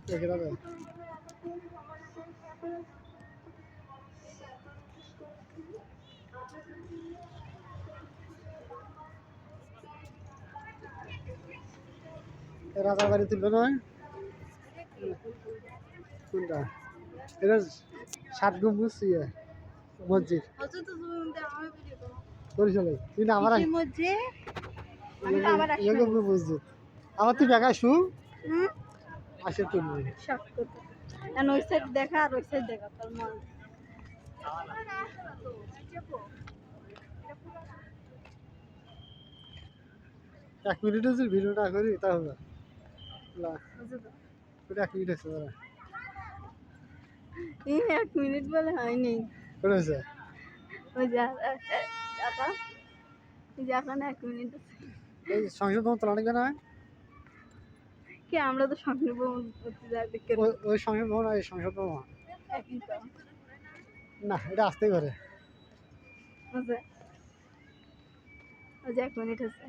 দেখে যাবে রাজার বাড়ি তুললো নয় কোনটা এটা 7 গম্বুজ ইয়ে মসজিদ বরিশালে তুই না আমার ইয়ে গম্বুজ মসজিদ আমার তুই দেখা শু আসে তুলবি ওই সাইড দেখা আর ওই সাইড দেখা তোর মন 1 মিনিট যদি ভিডিওটা করি তাহলে না 1 মিনিট আছে দাঁড়া 1 মিনিট বলে হয়নি করেছে ওই যা টাকা এখন 1 মিনিট এই সংসদ ভবন তোলা লাগবে না কি আমরা তো স্বপ্ন করতে যাই দেখে ওই সংসদ ভবন আর এই সংসদ ভবন একই তো না এটা আসতে করে ওই যে 1 মিনিট আছে